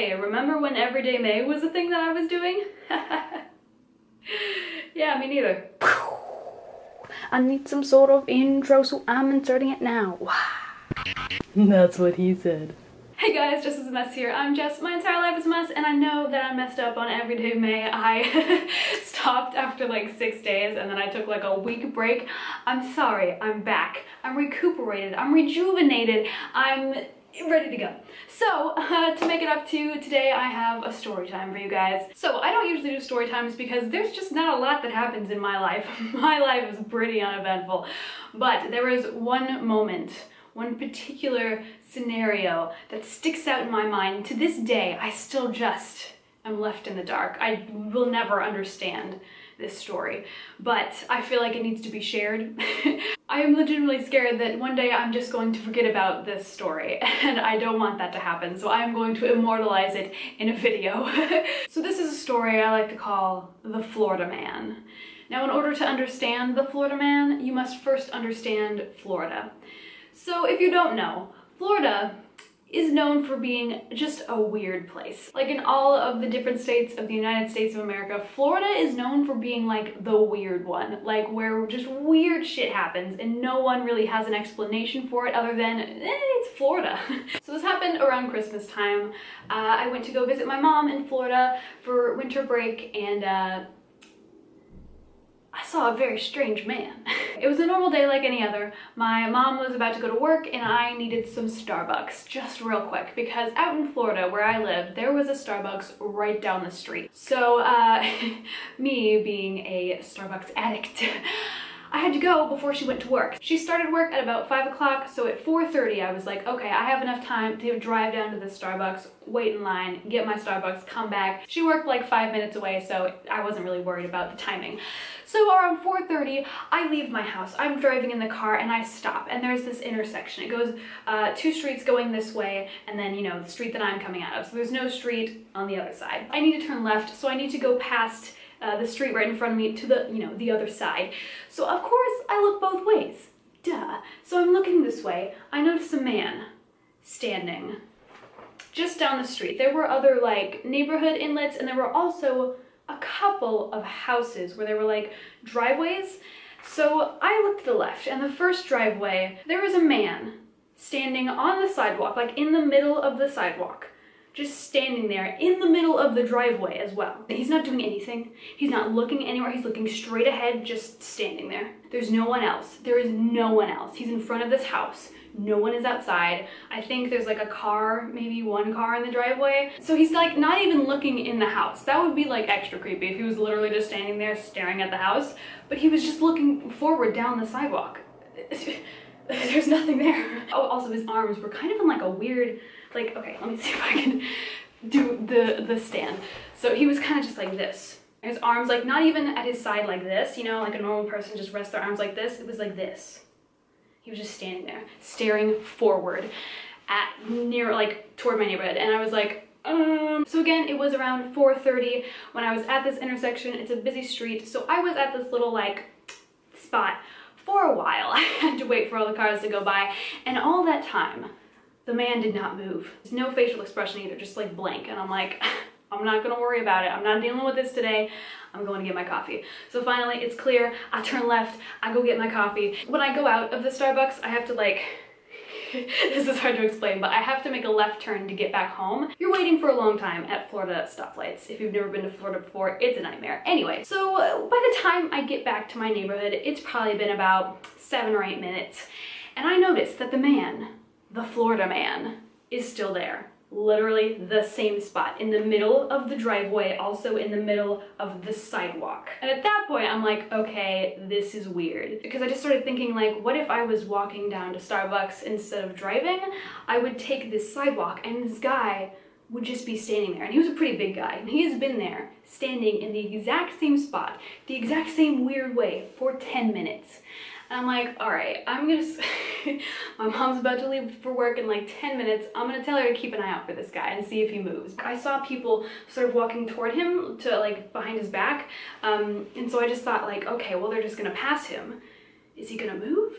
Hey, remember when Everyday May was a thing that I was doing? Yeah, me neither. I need some sort of intro, so I'm inserting it now. That's what he said. Hey guys, Jess is a mess here. I'm Jess. My entire life is a mess, and I know that I messed up on Everyday May. I stopped after like 6 days, and then I took like a week break. I'm sorry, I'm back. I'm recuperated, I'm rejuvenated, I'm ready to go. So, to make it up to today, I have a story time for you guys. So, I don't usually do story times because there's just not a lot that happens in my life. My life is pretty uneventful. But there was one moment, one particular scenario that sticks out in my mind. To this day, I still just am left in the dark. I will never understand this story, but I feel like it needs to be shared. I am legitimately scared that one day I'm just going to forget about this story, and I don't want that to happen, so I am going to immortalize it in a video. So this is a story I like to call The Florida Man. Now, in order to understand The Florida Man, you must first understand Florida. So if you don't know, Florida is known for being just a weird place. Like in all of the different states of the United States of America, Florida is known for being like the weird one, like where just weird shit happens and no one really has an explanation for it other than, it's Florida. So this happened around Christmas time. I went to go visit my mom in Florida for winter break, and I saw a very strange man. It was a normal day like any other. My mom was about to go to work and I needed some Starbucks just real quick because out in Florida where I live, there was a Starbucks right down the street. So me being a Starbucks addict, I had to go before she went to work. She started work at about 5 o'clock, so at 4:30 I was like, okay, I have enough time to drive down to the Starbucks, wait in line, get my Starbucks, come back. She worked like 5 minutes away, so I wasn't really worried about the timing. So around 4:30, I leave my house. I'm driving in the car and I stop, and there's this intersection. It goes 2 streets going this way, and then, you know, the street that I'm coming out of. So there's no street on the other side. I need to turn left, so I need to go past the street right in front of me to the, you know, the other side. So of course I look both ways, duh. So I'm looking this way. I notice a man standing just down the street. There were other like neighborhood inlets, and there were also a couple of houses where there were like driveways. So I looked to the left, and the first driveway, there was a man standing on the sidewalk, like in the middle of the sidewalk. Just standing there in the middle of the driveway as well. He's not doing anything. He's not looking anywhere. He's looking straight ahead, just standing there. There's no one else. There is no one else. He's in front of this house. No one is outside. I think there's like a car, maybe one car in the driveway. So he's like not even looking in the house. That would be like extra creepy if he was literally just standing there staring at the house. But he was just looking forward down the sidewalk. There's nothing there. Oh, also his arms were kind of in like a weird, like, okay, let me see if I can do the stand. So he was kind of just like this. His arms, like, not even at his side like this, you know, like a normal person just rests their arms like this. It was like this. He was just standing there, staring forward at near, like, toward my neighborhood. And I was like, So again, it was around 4:30 when I was at this intersection. It's a busy street. So I was at this little, like, spot for a while. I had to wait for all the cars to go by. And all that time, the man did not move. There's no facial expression either, just like blank. And I'm like, I'm not gonna worry about it. I'm not dealing with this today. I'm going to get my coffee. So finally, it's clear. I turn left, I go get my coffee. When I go out of the Starbucks, I have to like, this is hard to explain, but I have to make a left turn to get back home. You're waiting for a long time at Florida stoplights. If you've never been to Florida before, it's a nightmare. Anyway, so by the time I get back to my neighborhood, it's probably been about 7 or 8 minutes. And I noticed that the man, the Florida man, is still there. Literally the same spot, in the middle of the driveway, also in the middle of the sidewalk. And at that point, I'm like, okay, this is weird. Because I just started thinking, like, what if I was walking down to Starbucks instead of driving? I would take this sidewalk and this guy would just be standing there. And he was a pretty big guy. And he has been there, standing in the exact same spot, the exact same weird way for 10 minutes. And I'm like, all right, I'm gonna, my mom's about to leave for work in like 10 minutes. I'm gonna tell her to keep an eye out for this guy and see if he moves. I saw people sort of walking toward him to like behind his back. And so I just thought like, okay, well, they're just gonna pass him. is he gonna move?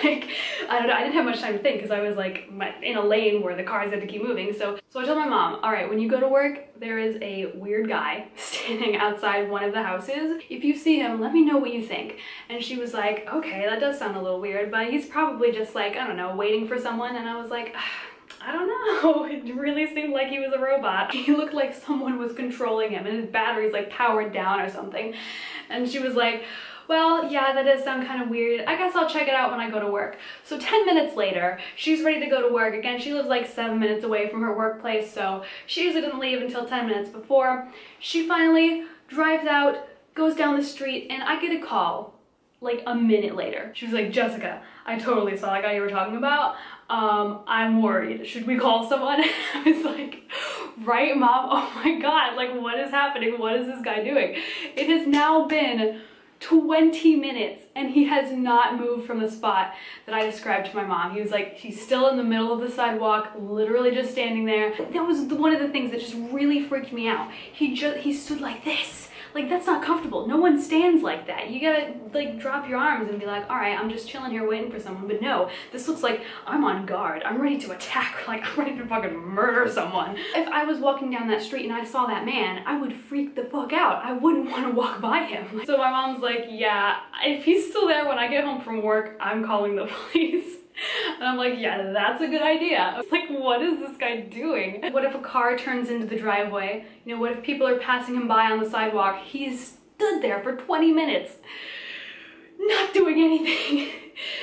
Like, I don't know, I didn't have much time to think because I was like in a lane where the cars had to keep moving. So I told my mom, all right, when you go to work, there is a weird guy standing outside one of the houses. If you see him, let me know what you think. And she was like, okay, that does sound a little weird, but he's probably just like, I don't know, waiting for someone. And I was like, I don't know. It really seemed like he was a robot. He looked like someone was controlling him and his battery's like powered down or something. And she was like, well, yeah, that does sound kind of weird. I guess I'll check it out when I go to work. So 10 minutes later, she's ready to go to work. Again, she lives like 7 minutes away from her workplace, so she usually doesn't leave until 10 minutes before. She finally drives out, goes down the street, and I get a call like a minute later. She was like, Jessica, I totally saw that guy you were talking about. I'm worried. Should we call someone? I was like, right, Mom? Oh my God, like what is happening? What is this guy doing? It has now been 20 minutes and he has not moved from the spot that I described to my mom. He was like, he's still in the middle of the sidewalk, literally just standing there. That was one of the things that just really freaked me out. He stood like this. Like, that's not comfortable. No one stands like that. You gotta like drop your arms and be like, all right, I'm just chilling here waiting for someone. But no, this looks like I'm on guard. I'm ready to attack. Like, I'm ready to fucking murder someone. If I was walking down that street and I saw that man, I would freak the fuck out. I wouldn't want to walk by him. So my mom's like, yeah, if he's still there when I get home from work, I'm calling the police. And I'm like, yeah, that's a good idea. I was like, what is this guy doing? What if a car turns into the driveway? You know, what if people are passing him by on the sidewalk? He's stood there for 20 minutes, not doing anything,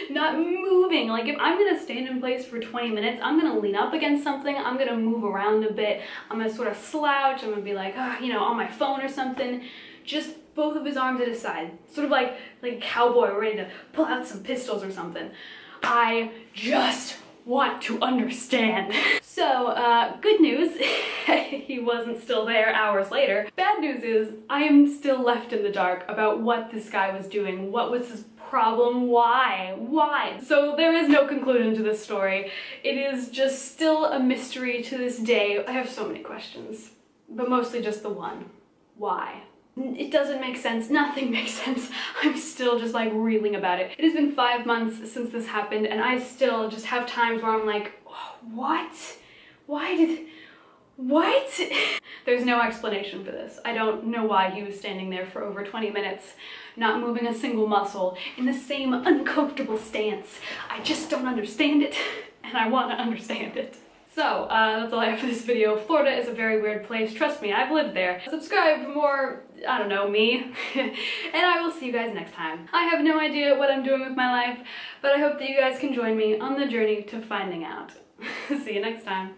not moving. Like, if I'm gonna stand in place for 20 minutes, I'm gonna lean up against something, I'm gonna move around a bit, I'm gonna sort of slouch, I'm gonna be like, oh, you know, on my phone or something. Just both of his arms at his side, sort of like a cowboy ready to pull out some pistols or something. I just want to understand. So, good news, he wasn't still there hours later. Bad news is, I am still left in the dark about what this guy was doing. What was his problem? Why? Why? So there is no conclusion to this story. It is just still a mystery to this day. I have so many questions, but mostly just the one. Why? It doesn't make sense. Nothing makes sense. I'm still just like reeling about it. It has been 5 months since this happened and I still just have times where I'm like, oh, what? What? There's no explanation for this. I don't know why he was standing there for over 20 minutes, not moving a single muscle, in the same uncomfortable stance. I just don't understand it and I want to understand it. So, that's all I have for this video. Florida is a very weird place. Trust me, I've lived there. Subscribe for more, I don't know, me. And I will see you guys next time. I have no idea what I'm doing with my life, but I hope that you guys can join me on the journey to finding out. See you next time.